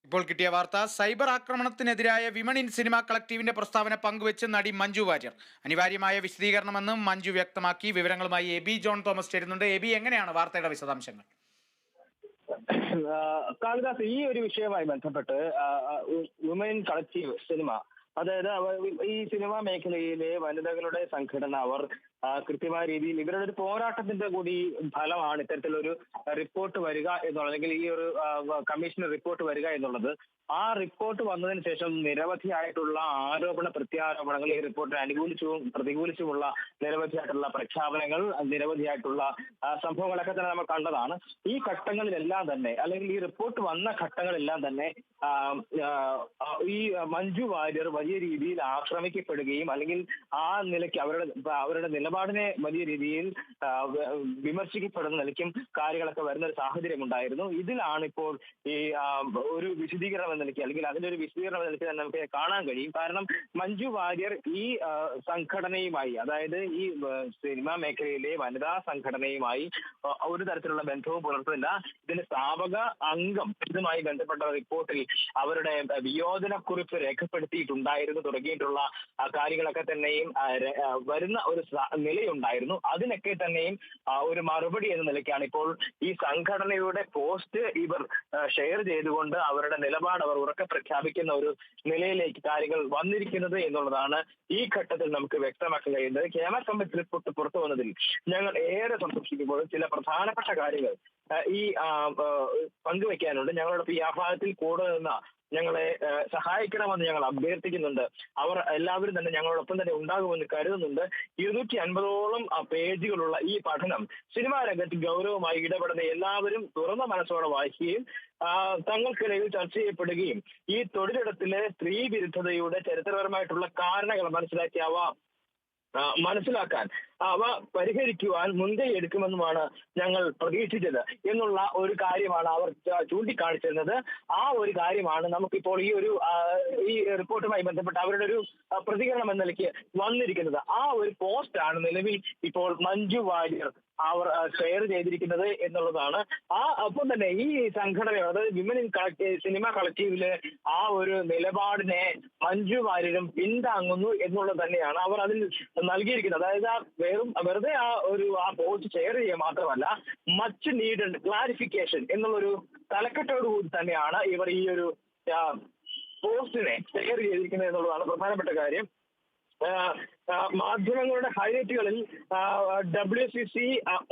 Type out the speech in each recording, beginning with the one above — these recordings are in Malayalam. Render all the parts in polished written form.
ഇപ്പോൾ കിട്ടിയ വാർത്ത സൈബർ ആക്രമണത്തിനെതിരായ വിമൺ ഇൻ സിനിമ കളക്ടീവിന്റെ പ്രസ്താവന പങ്കുവെച്ച് നടി മഞ്ജു വാര്യർ. അനിവാര്യമായ വിശദീകരണമെന്ന് മഞ്ജു വ്യക്തമാക്കി. വിവരങ്ങളുമായി എബി ജോൺ തോമസ് ചേരുന്നുണ്ട്. എബി, എങ്ങനെയാണ് വാർത്തയുടെ വിശദാംശങ്ങൾ? കാളിദാസ്, ഈ ഒരു വിഷയവുമായി ബന്ധപ്പെട്ട് വുമൻ കളക്റ്റീവ് സിനിമ, അതായത് ഈ സിനിമാ മേഖലയിലെ വനിതകളുടെ സംഘടന, അവർ കൃത്യമായ രീതിയിൽ ഇവരുടെ ഒരു പോരാട്ടത്തിന്റെ കൂടി ഫലമാണ് ഇത്തരത്തിലൊരു റിപ്പോർട്ട് വരിക എന്നുള്ളത്, അല്ലെങ്കിൽ ഈ ഒരു കമ്മീഷന് റിപ്പോർട്ട് വരിക എന്നുള്ളത്. ആ റിപ്പോർട്ട് വന്നതിന് ശേഷം നിരവധിയായിട്ടുള്ള ആരോപണ പ്രത്യാരോപണങ്ങൾ, ഈ റിപ്പോർട്ടിനെ അനുകൂലിച്ചും പ്രതികൂലിച്ചുമുള്ള നിരവധിയായിട്ടുള്ള പ്രഖ്യാപനങ്ങൾ, നിരവധിയായിട്ടുള്ള സംഭവങ്ങളൊക്കെ തന്നെ നമ്മൾ കണ്ടതാണ്. ഈ ഘട്ടങ്ങളിലെല്ലാം തന്നെ, അല്ലെങ്കിൽ ഈ റിപ്പോർട്ട് വന്ന ഘട്ടങ്ങളെല്ലാം തന്നെ ഈ മഞ്ജു വാര്യർ വലിയ രീതിയിൽ ആക്രമിക്കപ്പെടുകയും, അല്ലെങ്കിൽ ആ നിലയ്ക്ക് അവരുടെ നിലപാടിനെ വലിയ രീതിയിൽ വിമർശിക്കപ്പെടുന്ന നിലയ്ക്കും കാര്യങ്ങളൊക്കെ വരുന്ന ഒരു സാഹചര്യം ഉണ്ടായിരുന്നു. ഇതിലാണ് ഇപ്പോൾ ഈ ഒരു വിശദീകരണം എന്ന നിലയ്ക്ക്, അല്ലെങ്കിൽ അതിന്റെ ഒരു വിശദീകരണം എന്ന നിലയ്ക്ക് തന്നെ നമുക്ക് കാണാൻ കഴിയും. കാരണം മഞ്ജു വാര്യർ ഈ സംഘടനയുമായി, അതായത് ഈ സിനിമാ മേഖലയിലെ വനിതാ സംഘടനയുമായി ഒരു തരത്തിലുള്ള ബന്ധവും പുലർത്തുന്നില്ല. ഇതിന്റെ സ്ഥാപക അംഗം ഇതുമായി ബന്ധപ്പെട്ട റിപ്പോർട്ടിൽ അവരുടെ വിയോജനക്കുറിപ്പ് രേഖപ്പെടുത്തിയിട്ടുണ്ടായിരുന്നു തുടങ്ങിയിട്ടുള്ള കാര്യങ്ങളൊക്കെ തന്നെയും വരുന്ന ഒരു നിലയുണ്ടായിരുന്നു. അതിനൊക്കെ തന്നെയും ഒരു മറുപടി എന്ന നിലയ്ക്കാണ് ഇപ്പോൾ ഈ സംഘടനയുടെ പോസ്റ്റ് ഇവർ ഷെയർ ചെയ്തുകൊണ്ട് അവരുടെ നിലപാട് അവർ ഉറക്കെ പ്രഖ്യാപിക്കുന്ന ഒരു നിലയിലേക്ക് കാര്യങ്ങൾ വന്നിരിക്കുന്നത് എന്നുള്ളതാണ് ഈ ഘട്ടത്തിൽ നമുക്ക് വ്യക്തമാക്കാൻ കഴിയുന്നത്. കേരള കമ്മിറ്റി റിപ്പോർട്ട് പുറത്തു വന്നതിൽ ഞങ്ങൾ ഏറെ സന്തോഷിക്കുമ്പോൾ ചില പ്രധാനപ്പെട്ട കാര്യങ്ങൾ ഈ പങ്കുവെക്കാനുണ്ട്. ഞങ്ങളോടൊപ്പം ഈ ആഹ്വാനത്തിൽ കൂടെ നിന്ന ഞങ്ങളെ സഹായിക്കണമെന്ന് ഞങ്ങൾ അഭ്യർത്ഥിക്കുന്നുണ്ട്. അവർ എല്ലാവരും തന്നെ ഞങ്ങളോടൊപ്പം തന്നെ ഉണ്ടാകുമെന്ന് കരുതുന്നുണ്ട്. 250ഓളം പേജുകളുള്ള ഈ പഠനം സിനിമാ രംഗത്ത് ഗൗരവമായി ഇടപെടുന്ന എല്ലാവരും തുറന്ന മനസ്സോടെ വായിക്കുകയും തങ്ങൾക്കിടയിൽ ചർച്ച ചെയ്യപ്പെടുകയും ഈ തൊഴിലിടത്തിലെ സ്ത്രീ വിരുദ്ധതയുടെ ചരിത്രപരമായിട്ടുള്ള കാരണങ്ങൾ മനസ്സിലാക്കാൻ അവ പരിഹരിക്കുവാൻ മുൻകൈ എടുക്കുമെന്നുമാണ് ഞങ്ങൾ പ്രതീക്ഷിച്ചത് എന്നുള്ള ഒരു കാര്യമാണ് അവർ ചൂണ്ടിക്കാണിച്ചിരുന്നത്. ആ ഒരു കാര്യമാണ് നമുക്കിപ്പോൾ ഈ റിപ്പോർട്ടുമായി ബന്ധപ്പെട്ട് അവരുടെ ഒരു പ്രതികരണം എന്ന നിലയ്ക്ക് വന്നിരിക്കുന്നത്. ആ ഒരു പോസ്റ്റാണ് നിലവിൽ ഇപ്പോൾ മഞ്ജു വാര്യർ അവർ ഷെയർ ചെയ്തിരിക്കുന്നത് എന്നുള്ളതാണ്. ഒപ്പം തന്നെ ഈ സംഘടന, അതായത് വിമൻ ഇൻ സിനിമ കളക്റ്റീവിലെ ആ ഒരു നിലപാടിനെ മഞ്ജു വാര്യരും പിന്താങ്ങുന്നു എന്നുള്ളത് തന്നെയാണ് അവർ അതിൽ നൽകിയിരിക്കുന്നത്. അതായത് വെറുതെ ആ പോസ്റ്റ് ഷെയർ ചെയ്യുക മാത്രമല്ല, മച്ച് നീഡഡ് ക്ലാരിഫിക്കേഷൻ എന്നുള്ളൊരു തലക്കെട്ടോടുകൂടി തന്നെയാണ് ഇവർ ഈ ഒരു പോസ്റ്റിനെ ഷെയർ ചെയ്തിരിക്കുന്നത് എന്നുള്ളതാണ് പ്രധാനപ്പെട്ട കാര്യം. മാധ്യമങ്ങളുടെ ഹൈലൈറ്റുകളിൽ WCC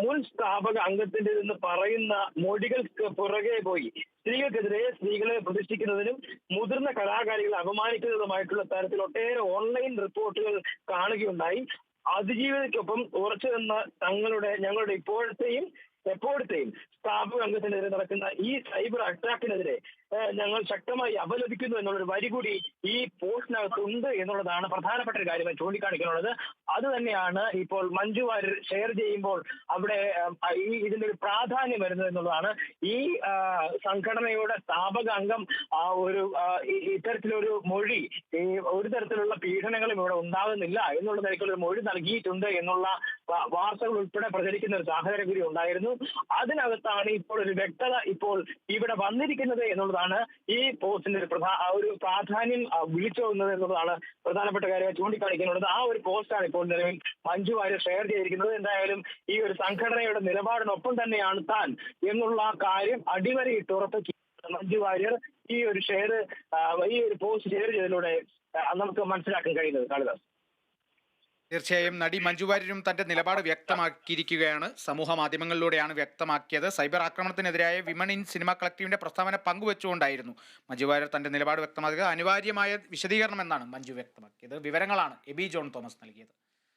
മുൻ സ്ഥാപക അംഗത്തിന്റെ നിന്ന് പറയുന്ന മൊഴികൾക്ക് പുറകെ പോയി സ്ത്രീകൾക്കെതിരെ സ്ത്രീകളെ പ്രതിഷ്ഠിക്കുന്നതിനും മുതിർന്ന കലാകാരികളെ അപമാനിക്കുന്നതുമായിട്ടുള്ള തരത്തിൽ ഒട്ടേറെ ഓൺലൈൻ റിപ്പോർട്ടുകൾ കാണുകയുണ്ടായി. അതിജീവിതയ്ക്കൊപ്പം ഉറച്ചു നിന്ന ഞങ്ങളുടെ എപ്പോഴത്തെയും സ്ഥാപക അംഗത്തിനെതിരെ നടക്കുന്ന ഈ സൈബർ അറ്റാക്കിനെതിരെ ഞങ്ങൾ ശക്തമായി അപലപിക്കുന്നു എന്നുള്ളൊരു വരി കൂടി ഈ പോസ്റ്റിനകത്ത് ഉണ്ട് എന്നുള്ളതാണ് പ്രധാനപ്പെട്ട ഒരു കാര്യമായി ചൂണ്ടിക്കാണിക്കാനുള്ളത്. അത് തന്നെയാണ് ഇപ്പോൾ മഞ്ജു വാര്യർ ഷെയർ ചെയ്യുമ്പോൾ അവിടെ ഇതിന്റെ ഒരു പ്രാധാന്യം വരുന്നത് എന്നുള്ളതാണ്. ഈ സംഘടനയുടെ സ്ഥാപക അംഗം ഇത്തരത്തിലൊരു മൊഴി, ഒരു തരത്തിലുള്ള പീഡനങ്ങളും ഇവിടെ ഉണ്ടാകുന്നില്ല എന്നുള്ള നിലയ്ക്കുള്ള മൊഴി നൽകിയിട്ടുണ്ട് എന്നുള്ള വാർത്തകൾ ഉൾപ്പെടെ പ്രചരിക്കുന്ന ഒരു സാഹചര്യം കൂടി ഉണ്ടായിരുന്നു. അതിനകത്താണ് ഇപ്പോൾ ഒരു വ്യക്തത ഇപ്പോൾ ഇവിടെ വന്നിരിക്കുന്നത് എന്നുള്ളതാണ് ഈ പോസ്റ്റിന്റെ ഒരു പ്രാധാന്യം വിളിച്ചോതുന്നത് എന്നുള്ളതാണ് പ്രധാനപ്പെട്ട കാര്യമായി ചൂണ്ടിക്കാണിക്കാനുള്ളത്. ആ ഒരു പോസ്റ്റാണ് ഇപ്പോൾ നിലവിൽ മഞ്ജു വാര്യർ ഷെയർ ചെയ്തിരിക്കുന്നത്. എന്തായാലും ഈ ഒരു സംഘടനയുടെ നിലപാടിനൊപ്പം തന്നെയാണ് താൻ എന്നുള്ള കാര്യം അടിവരയിട്ട് ഉറപ്പിക്കുക മഞ്ജു വാര്യർ ഈ ഒരു പോസ്റ്റ് ഷെയർ ചെയ്തതിലൂടെ നമുക്ക് മനസ്സിലാക്കാൻ കഴിയുന്നത്. കാളിദാസ്, തീർച്ചയായും നടി മഞ്ജു വാര്യരും തന്റെ നിലപാട് വ്യക്തമാക്കിയിരിക്കുകയാണ്. സമൂഹ മാധ്യമങ്ങളിലൂടെയാണ് വ്യക്തമാക്കിയത്. സൈബർ ആക്രമണത്തിനെതിരായ വിമൺ ഇൻ സിനിമ കളക്ടീവിന്റെ പ്രസ്താവന പങ്കുവെച്ചുകൊണ്ടായിരുന്നു മഞ്ജു വാര്യർ തന്റെ നിലപാട് വ്യക്തമാക്കിയത്. അനിവാര്യമായ വിശദീകരണം എന്നാണ് മഞ്ജു വ്യക്തമാക്കിയത്. വിവരങ്ങളാണ് എബി ജോൺ തോമസ് നൽകിയത്.